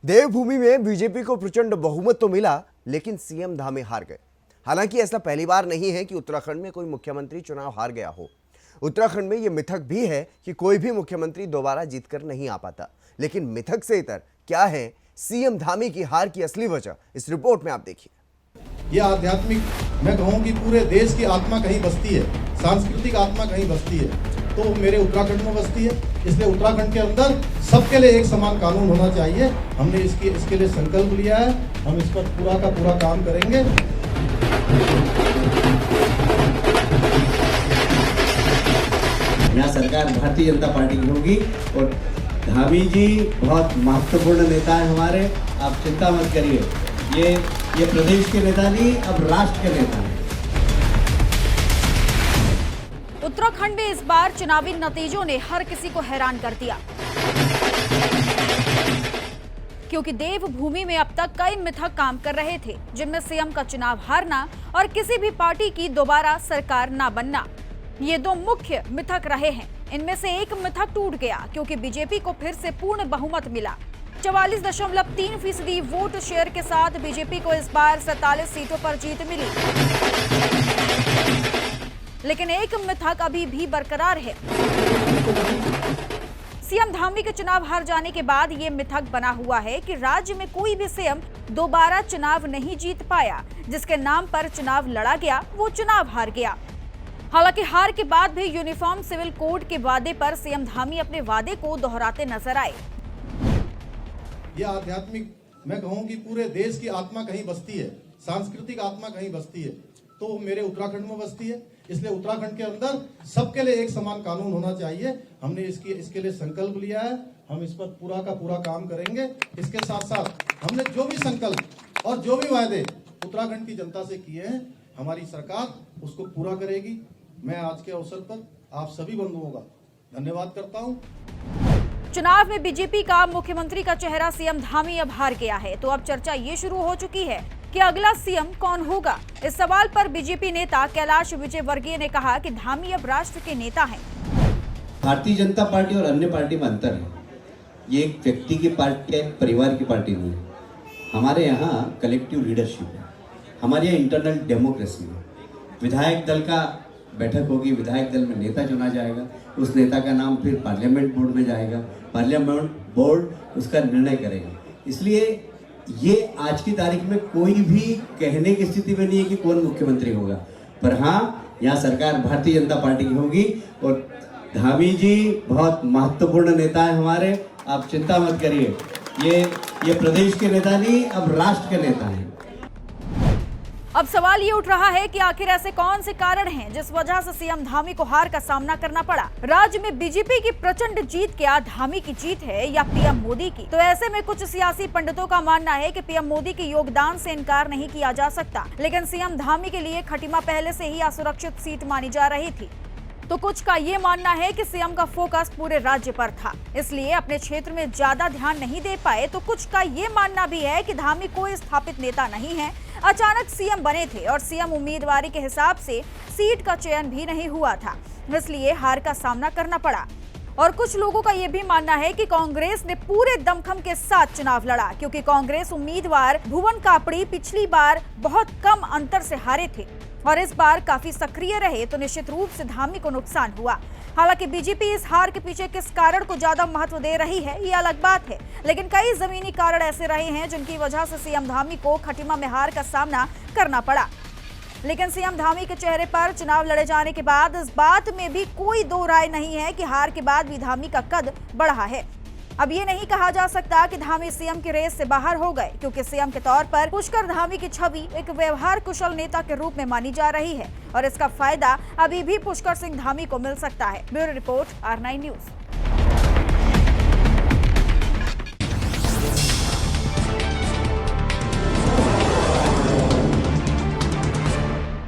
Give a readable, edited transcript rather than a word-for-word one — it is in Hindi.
देवभूमि में बीजेपी को प्रचंड बहुमत तो मिला, लेकिन सीएम धामी हार गए। हालांकि ऐसा पहली बार नहीं है कि उत्तराखंड में कोई मुख्यमंत्री चुनाव हार गया हो। उत्तराखंड में यह मिथक भी है कि कोई भी मुख्यमंत्री दोबारा जीतकर नहीं आ पाता। लेकिन मिथक से इतर क्या है सीएम धामी की हार की असली वजह, इस रिपोर्ट में आप देखिए। यह आध्यात्मिक, मैं कहूँ कि पूरे देश की आत्मा कहीं बसती है, सांस्कृतिक आत्मा कहीं बसती है, तो मेरे उत्तराखंड में बसती है। इसलिए उत्तराखंड के अंदर सबके लिए एक समान कानून होना चाहिए। हमने इसके लिए संकल्प लिया है, हम इस पर पूरा का पूरा काम करेंगे। यहाँ सरकार भारतीय जनता पार्टी की होगी और धामी जी बहुत महत्वपूर्ण नेता है हमारे। आप चिंता मत करिए, ये प्रदेश के नेता नहीं, अब राष्ट्र के नेता हैं। उत्तराखंड में इस बार चुनावी नतीजों ने हर किसी को हैरान कर दिया, क्योंकि देवभूमि में अब तक कई मिथक काम कर रहे थे, जिनमें सीएम का चुनाव हारना और किसी भी पार्टी की दोबारा सरकार ना बनना, ये दो मुख्य मिथक रहे हैं। इनमें से एक मिथक टूट गया, क्योंकि बीजेपी को फिर से पूर्ण बहुमत मिला। 44.3% वोट शेयर के साथ बीजेपी को इस बार 47 सीटों पर जीत मिली। लेकिन एक मिथक अभी भी बरकरार है। सीएम धामी के चुनाव हार जाने के बाद ये मिथक बना हुआ है कि राज्य में कोई भी सीएम दोबारा चुनाव नहीं जीत पाया। जिसके नाम पर चुनाव लड़ा गया वो चुनाव हार गया। हालांकि हार के बाद भी यूनिफॉर्म सिविल कोड के वादे पर सीएम धामी अपने वादे को दोहराते नजर आए। यह आध्यात्मिक, मैं कहूँ कि पूरे देश की आत्मा कहीं बसती है, सांस्कृतिक आत्मा कहीं बसती है, तो मेरे उत्तराखंड में बसती है। इसलिए उत्तराखंड के अंदर सबके लिए एक समान कानून होना चाहिए। हमने इसके लिए संकल्प लिया है, हम इस पर पूरा का पूरा काम करेंगे। इसके साथ साथ हमने जो भी संकल्प और जो भी वायदे उत्तराखंड की जनता से किए हैं, हमारी सरकार उसको पूरा करेगी। मैं आज के अवसर पर आप सभी बंधुओं का धन्यवाद करता हूँ। चुनाव में बीजेपी का मुख्यमंत्री का चेहरा सीएम धामी अब हार गया है, तो अब चर्चा ये शुरू हो चुकी है कि अगला सीएम कौन होगा। इस सवाल पर बीजेपी नेता कैलाश विजयवर्गीय ने कहा कि धामी अब राष्ट्र के नेता हैं। भारतीय जनता पार्टी और अन्य पार्टी में अंतर है। ये एक व्यक्ति की पार्टी है, परिवार की पार्टी नहीं है। हमारे यहाँ कलेक्टिव लीडरशिप है, हमारे यहाँ इंटरनल डेमोक्रेसी है। विधायक दल का बैठक होगी, विधायक दल में नेता चुना जाएगा, उस नेता का नाम फिर पार्लियामेंट बोर्ड में जाएगा, पार्लियामेंट बोर्ड उसका निर्णय करेगा। इसलिए ये आज की तारीख में कोई भी कहने की स्थिति में नहीं है कि कौन मुख्यमंत्री होगा। पर हाँ, यहाँ सरकार भारतीय जनता पार्टी की होगी और धामी जी बहुत महत्वपूर्ण नेता है हमारे। आप चिंता मत करिए, ये प्रदेश के नेता नहीं, अब राष्ट्र के नेता हैं। अब सवाल ये उठ रहा है कि आखिर ऐसे कौन से कारण हैं जिस वजह से सीएम धामी को हार का सामना करना पड़ा। राज्य में बीजेपी की प्रचंड जीत क्या धामी की जीत है या पीएम मोदी की? तो ऐसे में कुछ सियासी पंडितों का मानना है कि पीएम मोदी के योगदान से इनकार नहीं किया जा सकता, लेकिन सीएम धामी के लिए खटीमा पहले से ही असुरक्षित सीट मानी जा रही थी। तो कुछ का ये मानना है कि सीएम का फोकस पूरे राज्य पर था, इसलिए अपने क्षेत्र में ज्यादा ध्यान नहीं दे पाए। तो कुछ का ये मानना भी है कि धामी कोई स्थापित नेता नहीं है, अचानक सीएम बने थे और सीएम उम्मीदवारी के हिसाब से सीट का चयन भी नहीं हुआ था, इसलिए हार का सामना करना पड़ा। और कुछ लोगों का यह भी मानना है कि कांग्रेस ने पूरे दमखम के साथ चुनाव लड़ा, क्योंकि कांग्रेस उम्मीदवार भुवन कापड़ी पिछली बार बहुत कम अंतर से हारे थे और इस बार काफी सक्रिय रहे, तो निश्चित रूप से धामी को नुकसान हुआ। हालांकि बीजेपी इस हार के पीछे किस कारण को ज्यादा महत्व दे रही है ये अलग बात है, लेकिन कई जमीनी कारण ऐसे रहे हैं जिनकी वजह से सीएम धामी को खटीमा में हार का सामना करना पड़ा। लेकिन सीएम धामी के चेहरे पर चुनाव लड़े जाने के बाद इस बात में भी कोई दो राय नहीं है कि हार के बाद भी धामी का कद बढ़ा है। अब ये नहीं कहा जा सकता कि धामी सीएम की रेस से बाहर हो गए, क्योंकि सीएम के तौर पर पुष्कर धामी की छवि एक व्यवहार कुशल नेता के रूप में मानी जा रही है और इसका फायदा अभी भी पुष्कर सिंह धामी को मिल सकता है। Bureau report, R9 news.